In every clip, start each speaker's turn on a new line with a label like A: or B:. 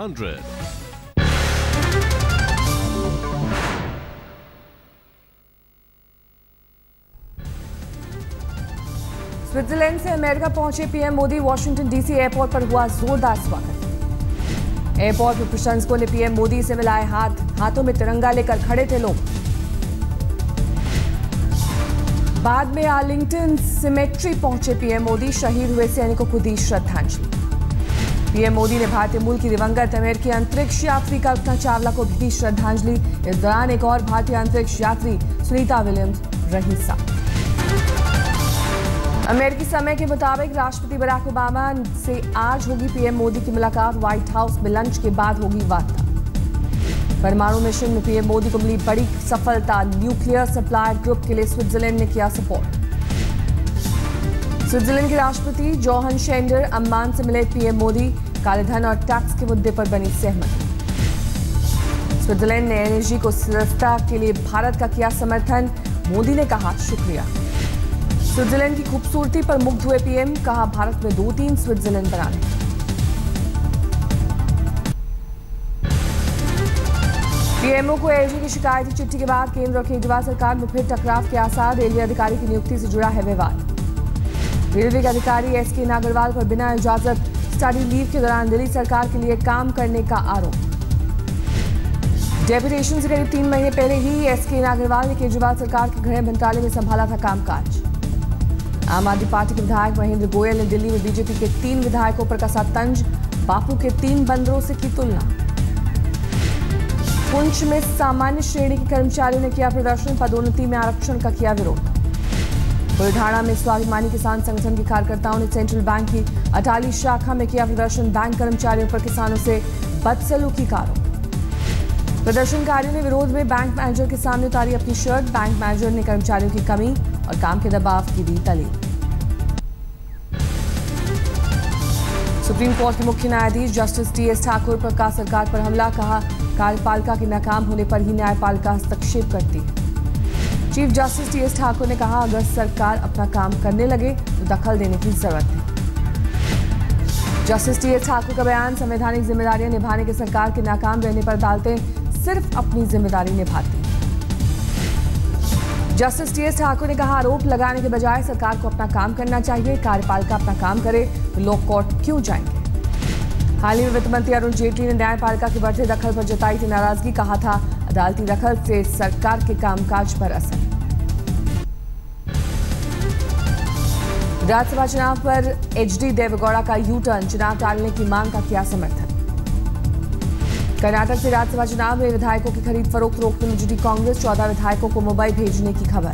A: Switzerland से America पहुंचे PM Modi. Washington DC airport पर हुआ जोरदार स्वागत। एयरपोर्ट पर प्रशंसकों ने पीएम मोदी से मिलाए हाथ, हाथों में तिरंगा लेकर खड़े थे लोग। बाद में आर्लिंगटन सिमेट्री पहुंचे पीएम मोदी। शहीद हुए सैनिकों को दी श्रद्धांजलि। पीएम मोदी ने भारतीय मूल की दिवंगत अमेरिकी अंतरिक्ष यात्री कल्पना चावला को भी दी श्रद्धांजलि। इस दौरान एक और भारतीय अंतरिक्ष यात्री सुनीता विलियम्स रही साथ। अमेरिकी समय के मुताबिक राष्ट्रपति बराक ओबामा से आज होगी पीएम मोदी की मुलाकात। व्हाइट हाउस में लंच के बाद होगी वार्ता। परमाणु मिशन में पीएम मोदी को मिली बड़ी सफलता। न्यूक्लियर सप्लायर ग्रुप के लिए स्विट्जरलैंड ने किया सपोर्ट। स्विट्जरलैंड के राष्ट्रपति जोहान शेंडर अम्मान से मिले पीएम मोदी। काले धन और टैक्स के मुद्दे पर बनी सहमति। स्विट्जरलैंड ने एनर्जी को सस्ता के लिए भारत का किया समर्थन। मोदी ने कहा शुक्रिया। स्विट्जरलैंड की खूबसूरती पर मुग्ध हुए पीएम। कहा भारत में 2-3 स्विट्जरलैंड बनाने। पीएमओ को एएलजी की शिकायती चिट्ठी के बाद केंद्र और केजरीवाल सरकार में फिर टकराव के आसार। रेलवे अधिकारी की नियुक्ति से जुड़ा है विवाद। रेलवे के अधिकारी एसके नागरवाल पर बिना इजाजत स्टडी लीव के दौरान दिल्ली सरकार के लिए काम करने का आरोप। डेपुटेशन से करीब 3 महीने पहले ही एसके नागरवाल ने केजरीवाल सरकार के गृह मंत्रालय में संभाला था कामकाज। आम आदमी पार्टी के विधायक महेंद्र गोयल ने दिल्ली में बीजेपी के 3 विधायकों पर कसा तंज। बापू के 3 बंदरों से की तुलना। पुंछ में सामान्य श्रेणी के कर्मचारियों ने किया प्रदर्शन। पदोन्नति में आरक्षण का किया विरोध। बुलढाणा में स्वाभिमानी किसान संगठन के कार्यकर्ताओं ने सेंट्रल बैंक की अटाली शाखा में किया प्रदर्शन। बैंक कर्मचारियों पर किसानों से बदसलूकी का आरोप। प्रदर्शनकारियों ने विरोध में बैंक मैनेजर के सामने उतारी अपनी शर्ट। बैंक मैनेजर ने कर्मचारियों की कमी और काम के दबाव की दी दलील। सुप्रीम कोर्ट के मुख्य न्यायाधीश जस्टिस टीएस ठाकुर पर का सरकार पर हमला। कहा कार्यपालिका के नाकाम होने पर ही न्यायपालिका हस्तक्षेप करती है। चीफ जस्टिस टीएस ठाकुर ने कहा अगर सरकार अपना काम करने लगे तो दखल देने की जरूरत है। जस्टिस टीएस ठाकुर का बयान संवैधानिक जिम्मेदारियां निभाने के सरकार के नाकाम रहने पर अदालतें सिर्फ अपनी जिम्मेदारी निभाती हैं। जस्टिस टीएस ठाकुर ने कहा आरोप लगाने के बजाय सरकार को अपना काम करना चाहिए। कार्यपालिका अपना काम करे तो लोग कोर्ट क्यों जाएंगे। हाल ही में वित्त मंत्री अरुण जेटली ने न्यायपालिका के बढ़ते दखल पर जताई थी नाराजगी। कहा था अदालती दखल से सरकार के कामकाज पर असर। राज्यसभा चुनाव पर एचडी देवेगौड़ा का यू टर्न। चुनाव टालने की मांग का किया समर्थन। कर्नाटक से राज्यसभा चुनाव में विधायकों की खरीद फरोख्त रोकने में जुटी कांग्रेस। 14 विधायकों को मुंबई भेजने की खबर।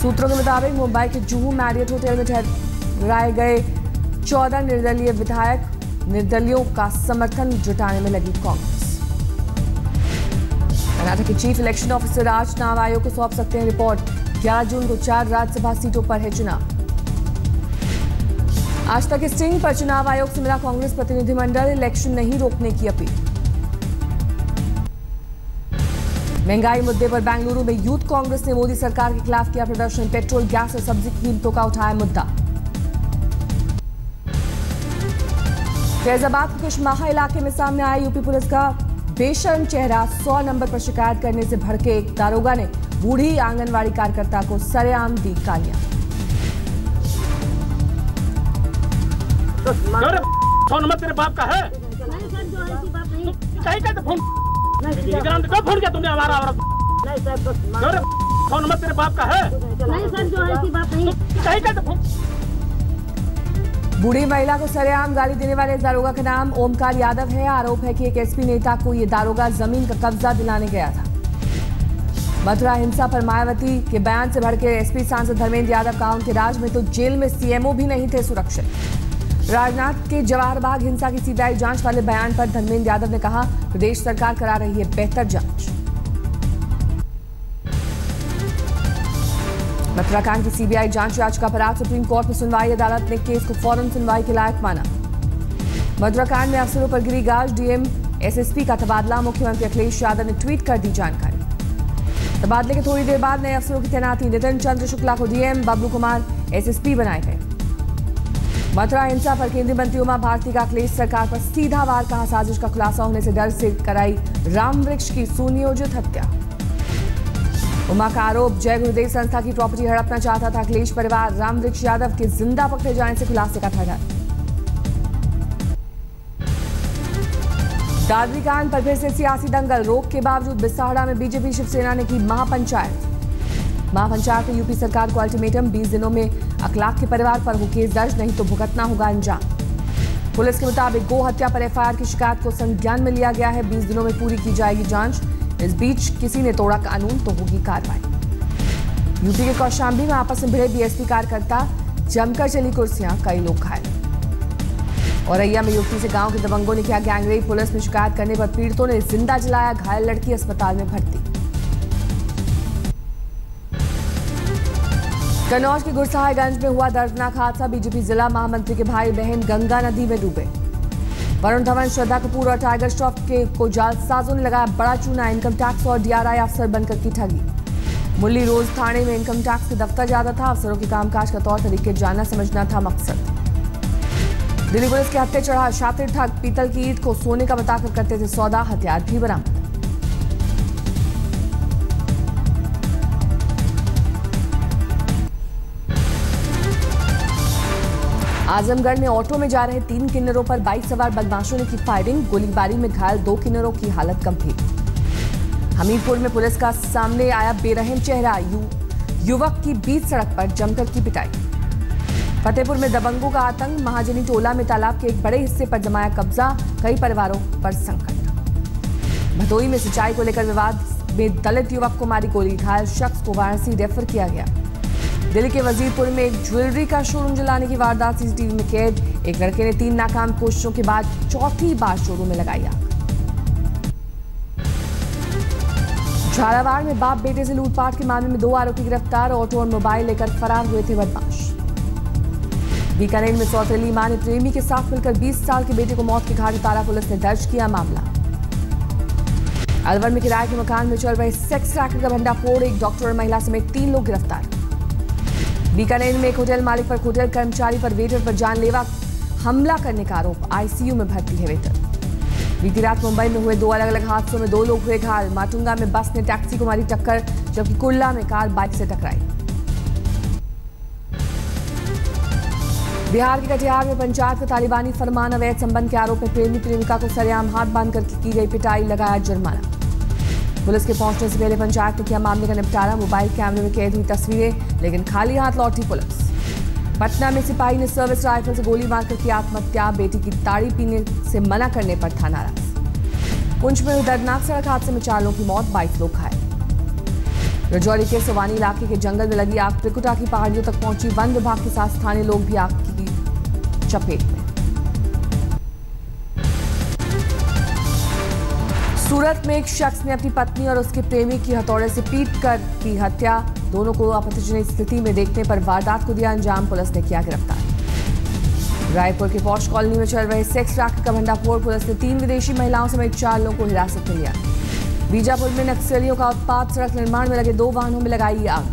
A: सूत्रों के मुताबिक मुंबई के जुहू मैरियट होटल में ठहराए गए 14 निर्दलीय विधायक निर्दलियों का समर्थन जुटाने में लगी कांग्रेस। कर्नाटक के चीफ इलेक्शन ऑफिसर आज चुनाव आयोग को सौंप सकते हैं रिपोर्ट। 11 जून को 4 राज्यसभा सीटों पर है चुनाव। आज तक स्टिंग पर चुनाव आयोग से मिला कांग्रेस प्रतिनिधिमंडल। इलेक्शन नहीं रोकने की अपील। महंगाई मुद्दे पर बेंगलुरु में यूथ कांग्रेस ने मोदी सरकार के खिलाफ किया प्रदर्शन। पेट्रोल, गैस और सब्जी की कीमतों का उठाया मुद्दा। फैजाबाद के कुशमाहा इलाके में सामने आया यूपी पुलिस का बेशर्म चेहरा। 100 नंबर पर शिकायत करने से भड़के एक दारोगा ने बूढ़ी आंगनवाड़ी कार्यकर्ता को सरेआम दी गालियां।
B: फोन नंबर तेरे बाप का है?
C: नहीं सर, जो ऐसी बात नहीं।
B: कहीं का फोन
C: नहीं
B: कब फोन किया तुमने हमारा औरत?
C: नहीं सर, बस
B: फोन नंबर तेरे बाप का है?
C: नहीं सर, जो ऐसी बात नहीं।
B: कहीं का फोन।
A: बूढ़ी महिला को सरेआम गाली देने वाले दारोगा का नाम ओमकार यादव है। आरोप है कि एक एसपी नेता को ये दारोगा जमीन का कब्जा दिलाने गया था। मथुरा हिंसा पर मायावती के बयान से भड़के एसपी सांसद धर्मेंद्र यादव का उनके राज में तो जेल में सीएमओ भी नहीं थे सुरक्षित। राजनाथ के जवाहर बाग हिंसा की सीबीआई जांच वाले बयान पर धर्मेंद्र यादव ने कहा प्रदेश सरकार करा रही है बेहतर जांच। मथुरा कांड की सीबीआई जांच याचिका पर आज सुप्रीम कोर्ट में सुनवाई। अदालत ने केस को फौरन सुनवाई के लायक माना। मथुरा कांड में अफसरों पर गिरी गाज। डीएम एसएसपी का तबादला। मुख्यमंत्री अखिलेश यादव ने ट्वीट कर दी जानकारी। तबादले के थोड़ी देर बाद नए अफसरों की तैनाती। नितिन चंद्र शुक्ला को डीएम, बबलू कुमार एसएसपी बनाए गए। मथुरा हिंसा पर केंद्रीय मंत्री उमा भारती का अखिलेश सरकार पर सीधा वार, कहा साजिश का खुलासा होने से डर से कराई राम वृक्ष की सुनियोजित हत्या। उमा का आरोप, जय गुरुदेव संस्था की प्रॉपर्टी हड़पना चाहता था अखिलेश परिवार, राम वृक्ष यादव के जिंदा पकड़े जाने से खुलासे का था डर। दादरी कांड पर फिर से सियासी दंगल, रोक के बावजूद बिसाहड़ा में बीजेपी शिवसेना ने की महापंचायत में यूपी सरकार को अल्टीमेटम, 20 दिनों में अखलाक के परिवार पर हो केस दर्ज, नहीं तो भुगतना होगा अंजाम। पुलिस के मुताबिक गो हत्या पर एफआईआर की शिकायत को संज्ञान में लिया गया है, 20 दिनों में पूरी की जाएगी जांच। इस बीच किसी ने तोड़ा कानून तो होगी कार्रवाई। यूपी के कौशाम्बी में आपस में भिड़े बीएसपी कार्यकर्ता, जमकर चली कुर्सियां, कई लोग घायल। औरैया में युवती से गांव के दबंगों ने किया गैंगरेप, पुलिस में शिकायत करने पर पीड़ितों ने जिंदा जलाया, घायल लड़की अस्पताल में भर्ती। कन्नौज के गुरसाहिबगंज में हुआ दर्दनाक हादसा, बीजेपी जिला महामंत्री के भाई बहन गंगा नदी में डूबे। वरुण धवन, श्रद्धा कपूर और टाइगर श्रॉफ को जालसाजों ने लगाया बड़ा चूना, इनकम टैक्स और डीआरआई अफसर बनकर की ठगी। मुरली रोज थाने में इनकम टैक्स के दफ्तर जाता था, अफसरों के कामकाज का तौर तरीके जानना समझना था मकसद। दिल्ली पुलिस के हत्थे चढ़ा शातिर ठग, पीतल की ईंट को सोने का बताकर करते थे सौदा, हथियार भी बरामद। आजमगढ़ में ऑटो में जा रहे 3 किन्नरों पर बाइक सवार बदमाशों ने की फायरिंग, गोलीबारी में घायल 2 किन्नरों की हालत गंभीर। हमीरपुर में पुलिस का सामने आया बेरहम चेहरा, युवक की बीच सड़क पर जमकर की पिटाई। फतेहपुर में दबंगों का आतंक, महाजनी टोला में तालाब के एक बड़े हिस्से पर जमाया कब्जा, कई परिवारों पर संकट। भदोही में सिंचाई को लेकर विवाद में दलित युवक को मारी गोली, घायल शख्स को वाराणसी रेफर किया गया। दिल्ली के वजीरपुर में एक ज्वेलरी का शोरूम जलाने की वारदात सीसीटीवी में कैद, एक लड़के ने 3 नाकाम कोशिशों के बाद चौथी बार शोरूम में लगाई आग। झालावाड़ में बाप बेटे से लूटपाट के मामले में 2 आरोपी गिरफ्तार, ऑटो और मोबाइल लेकर फरार हुए थे बदमाश। बीकानेर में सौतेली मां ने प्रेमी के साथ मिलकर 20 साल के बेटे को मौत के घाट उतारा, पुलिस ने दर्ज किया मामला। अलवर में किराए के मकान में चल रहे सेक्स रैकेट का भंडाफोड़, एक डॉक्टर और महिला समेत 3 लोग गिरफ्तार। बीकानेर में एक होटल मालिक पर होटल कर्मचारी पर वेटर पर जानलेवा हमला करने का आरोप, आईसीयू में भर्ती है वेटर। बीती रात मुंबई में हुए 2 अलग-अलग हादसों में 2 लोग हुए घायल, माटुंगा में बस ने टैक्सी को मारी टक्कर, जबकि कुल्ला में कार बाइक से टकराई। बिहार के कटिहार में पंचायत का तालिबानी फरमान, अवैध संबंध के आरोप में प्रेमी प्रेमिका को सरेआम हाथ बांधकर की गई पिटाई, लगाया जुर्माना। पुलिस के पहुंचने से पहले पंचायत ने किया मामले का निपटारा, मोबाइल कैमरे में कैद हुई तस्वीरें, लेकिन खाली हाथ लौटी पुलिस। पटना में सिपाही ने सर्विस राइफल से गोली मारकर की आत्महत्या, बेटी की ताड़ी पीने से मना करने पर था नाराज। पुंछ में हुई दर्दनाक सड़क हादसे में 4 लोगों की मौत, 22 लोग घायल। रजौली के सोवानी इलाके के जंगल में लगी आग त्रिकुटा की पहाड़ियों तक पहुंची, वन विभाग के साथ स्थानीय लोग भी आग की चपेट में। सूरत में एक शख्स ने अपनी पत्नी और उसके प्रेमी की हथौड़े से पीटकर की हत्या, दोनों को आपत्तिजनक स्थिति में देखने पर वारदात को दिया अंजाम, पुलिस ने किया गिरफ्तार। रायपुर के पौष कॉलोनी में चल रहे सेक्स रैकेट का भंडाफोड़, पुलिस ने 3 विदेशी महिलाओं समेत 4 लोगों को हिरासत में लिया। बीजापुर में नक्सलियों का उत्पात, सड़क निर्माण में लगे 2 वाहनों में लगाई आग।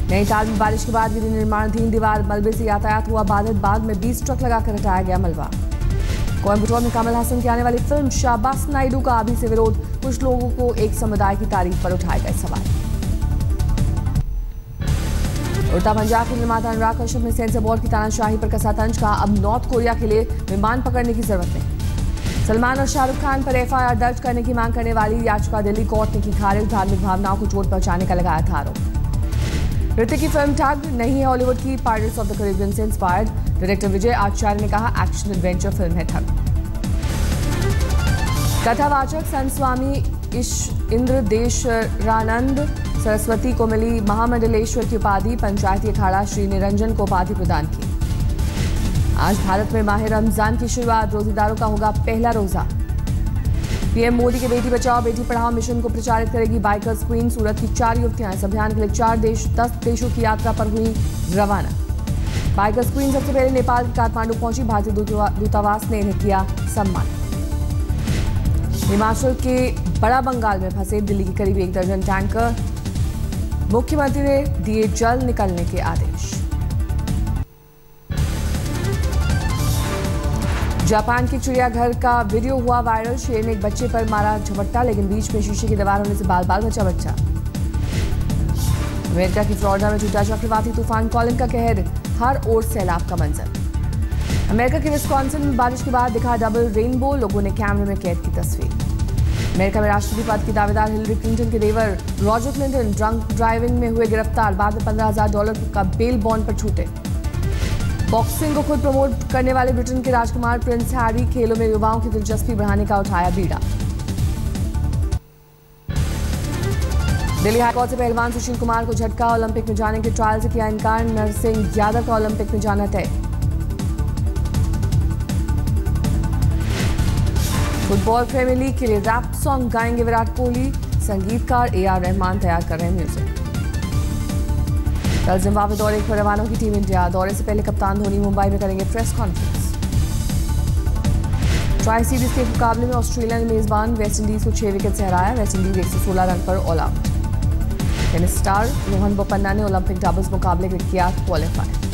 A: नैनीताल में बारिश के बाद गिरी निर्माणाधीन दीवार, मलबे से यातायात हुआ बाधित, बाद में 20 ट्रक लगाकर हटाया गया मलबा। कोयम्बटूर में कमल हासन की आने वाली फिल्म शाबाश नायडू का अभी से विरोध, कुछ लोगों को एक समुदाय की तारीफ पर उठाए गए सवाल। उल्टा पंजाब के निर्माता अनुराग कश्यप ने सेंसर बोर्ड की तानाशाही पर कसा तंज, कहा अब नॉर्थ कोरिया के लिए विमान पकड़ने की जरूरत नहीं। सलमान और शाहरुख खान पर एफआईआर दर्ज करने की मांग करने वाली याचिका दिल्ली कोर्ट ने की खारिज, धार्मिक भावनाओं को चोट पहुंचाने का लगाया था आरोप। ऋतिक की फिल्म ठग नहीं है हॉलीवुड की, पायरेट्स ऑफ द कैरिबियन से इंस्पायर्ड, डायरेक्टर विजय आचार्य ने कहा एक्शन एडवेंचर फिल्म है ठग। कथावाचक संत स्वामी इंद्रदेशरानंद सरस्वती को मिली महामंडलेश्वर की उपाधि, पंचायती अखाड़ा श्री निरंजन को उपाधि प्रदान की। आज भारत में माह रमजान की शुरुआत, रोजेदारों का होगा पहला रोजा। पीएम मोदी के बेटी बचाओ बेटी पढ़ाओ मिशन को प्रचारित करेगी बाइकर्स क्वीन, सूरत की 4 युवतियां इस अभियान के लिए 10 देशों की यात्रा पर हुई रवाना। बाइकर्स क्वीन सबसे पहले नेपाल के काठमांडू पहुंची, भारतीय दूतावास ने इन्हें किया सम्मान। हिमाचल के बड़ा बंगाल में फंसे दिल्ली के करीब 1 दर्जन टैंकर, मुख्यमंत्री ने दिए जल्द निकलने के आदेश। जापान के चिड़ियाघर का वीडियो हुआ वायरल। शेर ने एक बच्चे पर मारा झपट्टा, लेकिन बीच में शीशे की दीवार होने से बाल बाल बचा बच्चा। अमेरिका की फ्लोरिडा में टूटा चक्रवाती तूफान कॉलिन का कहर, हर ओर सैलाब का मंजर। अमेरिका के विस्कॉन्सिन में बारिश के बाद दिखा डबल रेनबो, लोगों ने कैमरे में कैद की तस्वीर। अमेरिका में राष्ट्रपति पद की दावेदार हिलरी क्लिंटन के देवर रॉजर क्लिंटन ड्रंक ड्राइविंग में हुए गिरफ्तार, बाद में $15,000 का बेल बॉन्ड पर छूटे। बॉक्सिंग को खुद प्रमोट करने वाले ब्रिटेन के राजकुमार प्रिंस हैरी खेलों में युवाओं की दिलचस्पी बढ़ाने का उठाया बीड़ा। दिल्ली हाईकोर्ट से पहलवान सुशील कुमार को झटका, ओलंपिक में जाने के ट्रायल से किया इनकार। नरसिंह यादव का ओलंपिक में जाना तय। फुटबॉल प्रीमियर लीग के लिए रैप सॉन्ग गाएंगे विराट कोहली, संगीतकार AR रहमान तैयार कर रहे हैं म्यूजिक। कल जिम्बाब्वे दौरे पर रवाना की टीम इंडिया, दौरे से पहले कप्तान धोनी मुंबई में करेंगे प्रेस कॉन्फ्रेंस। ट्राई सीरीज के मुकाबले में ऑस्ट्रेलिया ने मेजबान वेस्टइंडीज को 6 विकेट से हराया। वेस्टइंडीज 116 रन पर all out. Tennis star Rohan Bopanna ने ओलंपिक डबल्स मुकाबले में किया क्वालिफाई।